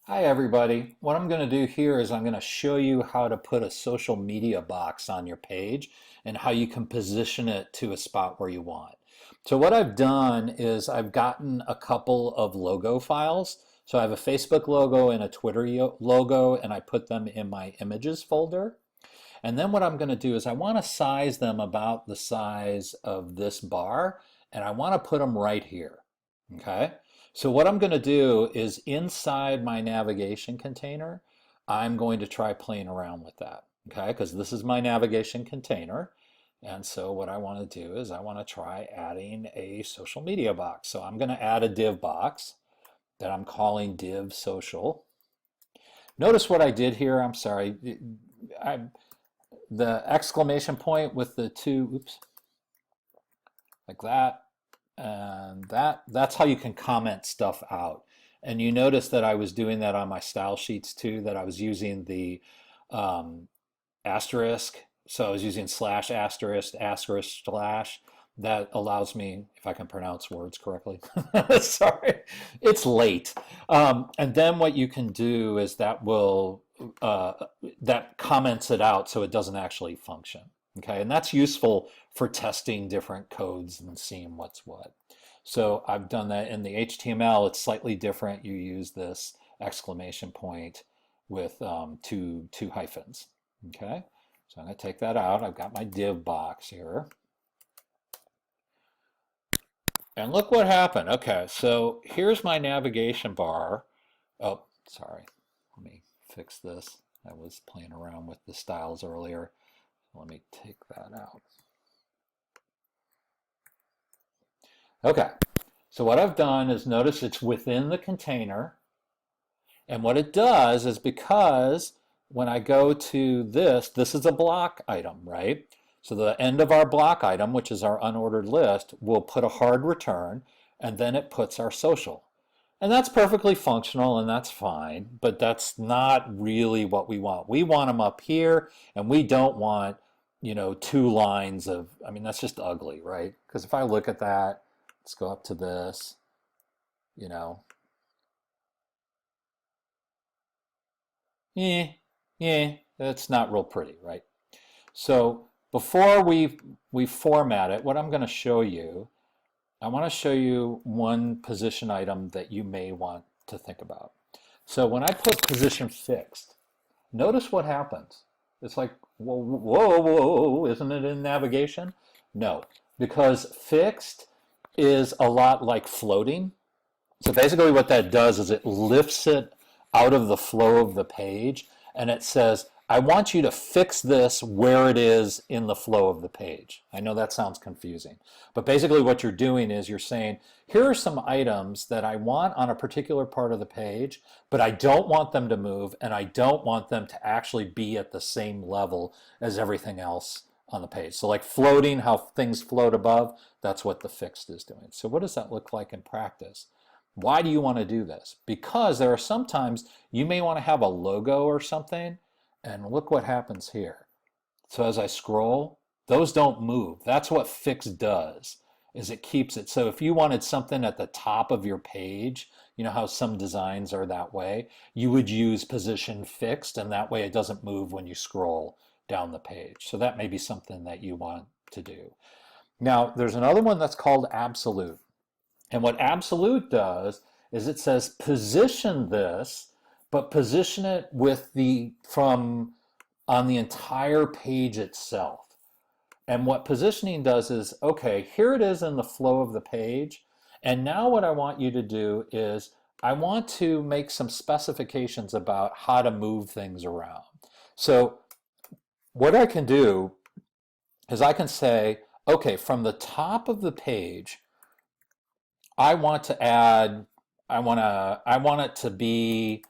Hi everybody. What I'm going to do here is I'm going to show you how to put a social media box on your page and how you can position it to a spot where you want. So what I've done is I've gotten a couple of logo files. So I have a Facebook logo and a Twitter logo, and I put them in my images folder. And then what I'm going to do is I want to size them about the size of this bar, and I want to put them right here. Okay. So what I'm going to do is inside my navigation container, I'm going to try playing around with that. Okay. Because this is my navigation container. And so what I want to do is I want to try adding a social media box. So I'm going to add a div box that I'm calling div social. Notice what I did here. I'm sorry. The exclamation point with the two, oops, like that, and that's how you can comment stuff out. And you notice that I was doing that on my style sheets too, that I was using the um, asterisk. So I was using slash asterisk, asterisk slash. That allows me, if I can pronounce words correctly. Sorry, it's late. And then what you can do is uh, that comments it out so it doesn't actually function. Okay, and that's useful for testing different codes and seeing what's what. So I've done that in the HTML. It's slightly different. You use this exclamation point with two hyphens. Okay, so I'm going to take that out. I've got my div box here. And look what happened. Okay, so here's my navigation bar. Oh, sorry. Let me fix this. I was playing around with the styles earlier. Let me take that out. Okay, so what I've done is notice it's within the container. And what it does is because when I go to this is a block item, right? So the end of our block item, which is our unordered list, will put a hard return, and then it puts our social. And that's perfectly functional and that's fine, but that's not really what we want. We want them up here, and we don't want, two lines of, I mean, that's just ugly, right? Because if I look at that, let's go up to this, you know, yeah, yeah, that's not real pretty, right? So before we format it, what I'm going to show you, I want to show you one position item that you may want to think about. So when I put position fixed, notice what happens. It's like, whoa, whoa, whoa, isn't it in navigation? No, because fixed is a lot like floating. So basically what that does is it lifts it out of the flow of the page, and it says, I want you to fix this where it is in the flow of the page. I know that sounds confusing, but basically what you're doing is you're saying, here are some items that I want on a particular part of the page, but I don't want them to move, and I don't want them to actually be at the same level as everything else on the page. So like floating, how things float above, that's what the fixed is doing. So what does that look like in practice? Why do you want to do this? Because there are sometimes you may want to have a logo or something, and look what happens here. So as I scroll, those don't move. That's what fix does, is it keeps it. So if you wanted something at the top of your page, you know how some designs are that way, you would use position fixed, and that way it doesn't move when you scroll down the page. So that may be something that you want to do. Now, there's another one that's called absolute. And what absolute does is it says position this, but position it with from on the entire page itself. And what positioning does is, okay, here it is in the flow of the page. And now what I want you to do is I want to make some specifications about how to move things around. So what I can do is I can say, okay, from the top of the page, I want to add, I want it to be,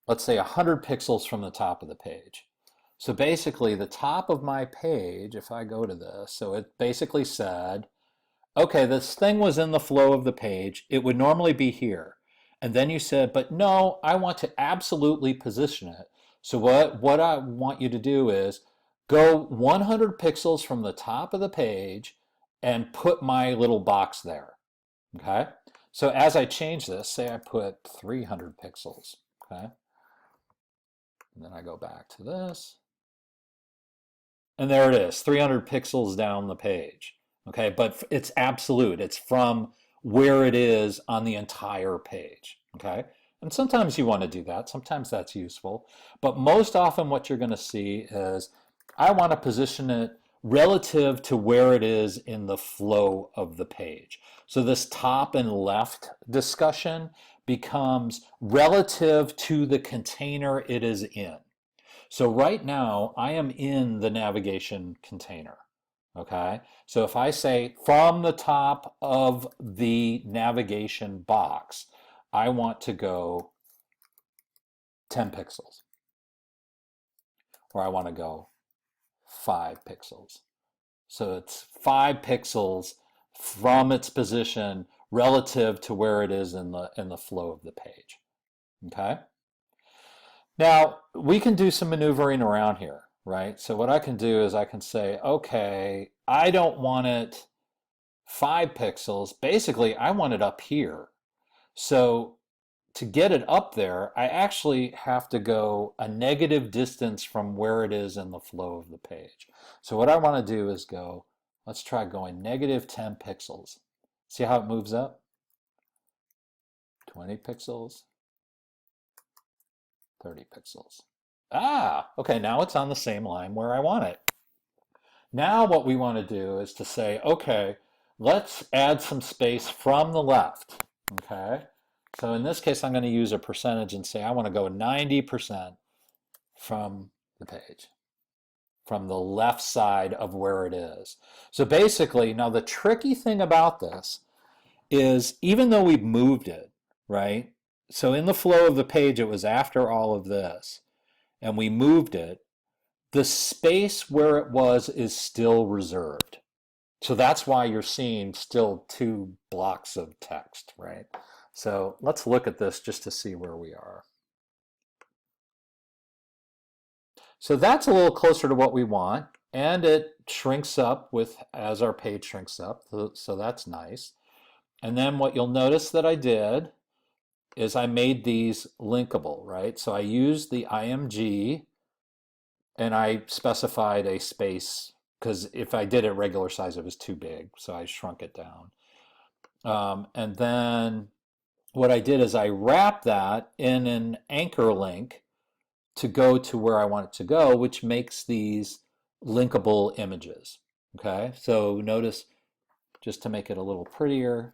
let's say 100 pixels from the top of the page. So basically the top of my page, if I go to this, so it basically said, okay, this thing was in the flow of the page. It would normally be here. And then you said, but no, I want to absolutely position it. So what I want you to do is go 100 pixels from the top of the page and put my little box there. Okay, so as I change this, say I put 300 pixels, okay? And then I go back to this. And there it is, 300 pixels down the page, okay? But it's absolute. It's from where it is on the entire page, okay? And sometimes you want to do that. Sometimes that's useful. But most often what you're going to see is I want to position it relative to where it is in the flow of the page. So this top and left discussion becomes relative to the container it is in. So right now I am in the navigation container. Okay, so if I say from the top of the navigation box, I want to go 10 pixels, or I want to go 5 pixels. So it's 5 pixels from its position relative to where it is in the flow of the page. Okay. Now we can do some maneuvering around here, right? So what I can do is I can say, okay, I don't want it 5 pixels. Basically, I want it up here. So to get it up there, I actually have to go a negative distance from where it is in the flow of the page. So what I want to do is go, let's try going negative 10 pixels. See how it moves up? 20 pixels, 30 pixels. Ah, okay, now it's on the same line where I want it. Now what we want to do is to say, okay, let's add some space from the left, okay? So in this case, I'm going to use a percentage and say I want to go 90% from the page, from the left side of where it is. So basically, now the tricky thing about this is even though we've moved it, right? So in the flow of the page, it was after all of this, and we moved it, the space where it was is still reserved. So that's why you're seeing still 2 blocks of text, right? So let's look at this just to see where we are. So that's a little closer to what we want, and it shrinks up as our page shrinks up, so that's nice. And then what you'll notice that I did is I made these linkable, right? So I used the IMG and I specified a space because if I did it regular size, it was too big, so I shrunk it down. And then what I did is I wrapped that in an anchor link to go to where I want it to go, which makes these linkable images. Okay, so notice, just to make it a little prettier,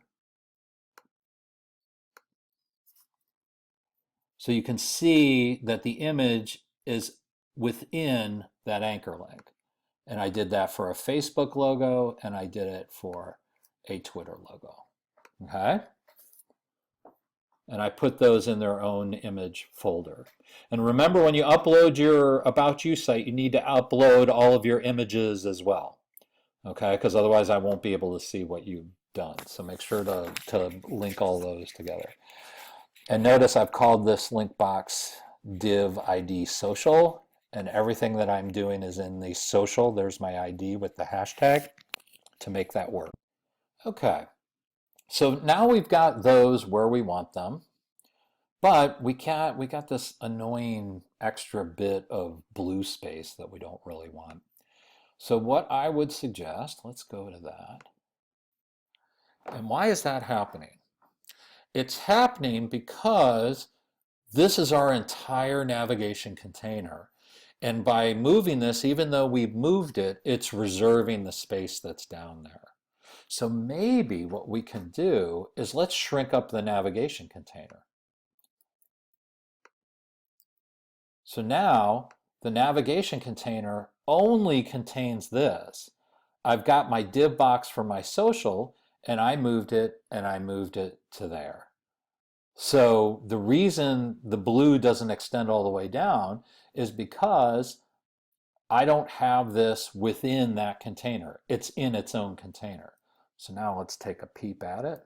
so you can see that the image is within that anchor link. And I did that for a Facebook logo, and I did it for a Twitter logo. Okay? And I put those in their own image folder. And remember, when you upload your About You site, you need to upload all of your images as well. Okay? Because otherwise I won't be able to see what you've done. So make sure to link all those together. And notice I've called this link box div ID social, and everything that I'm doing is in the social. There's my ID with the hashtag to make that work. Okay, so now we've got those where we want them, but we got this annoying extra bit of blue space that we don't really want. So what I would suggest, let's go to that. And why is that happening? It's happening because this is our entire navigation container. And by moving this, even though we've moved it, it's reserving the space that's down there. So maybe what we can do is let's shrink up the navigation container. So now the navigation container only contains this. I've got my div box for my social, and I moved it to there. So the reason the blue doesn't extend all the way down is because I don't have this within that container. It's in its own container. So now let's take a peep at it.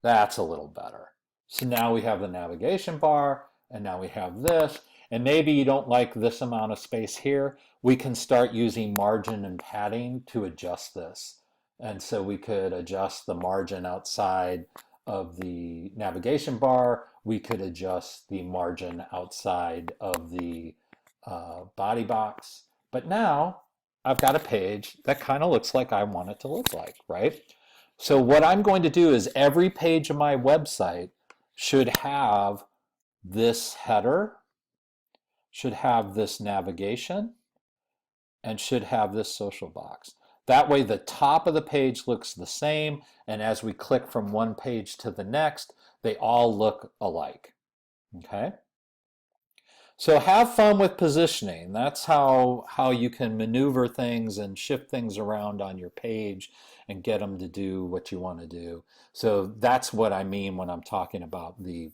That's a little better. So now we have the navigation bar, and now we have this. And maybe you don't like this amount of space here. We can start using margin and padding to adjust this. And so we could adjust the margin outside of the navigation bar. We could adjust the margin outside of the body box. But now I've got a page that kind of looks like I want it to look like, right? So what I'm going to do is every page of my website should have this header, should have this navigation, and should have this social box. That way the top of the page looks the same, and as we click from one page to the next, they all look alike, okay? So have fun with positioning. That's how you can maneuver things and shift things around on your page and get them to do what you want to do. So that's what I mean when I'm talking about the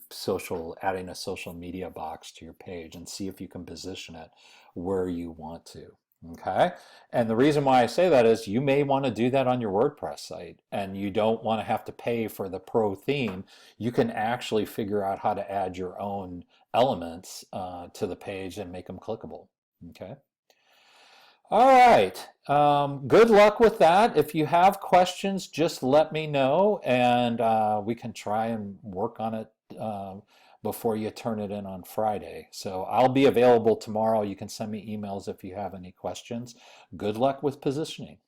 adding a social media box to your page, and see if you can position it where you want to. Okay. And the reason why I say that is you may want to do that on your WordPress site, and you don't want to have to pay for the pro theme. You can actually figure out how to add your own elements to the page and make them clickable. Okay. All right. Good luck with that. If you have questions, just let me know, and we can try and work on it before you turn it in on Friday. So I'll be available tomorrow. You can send me emails if you have any questions. Good luck with positioning.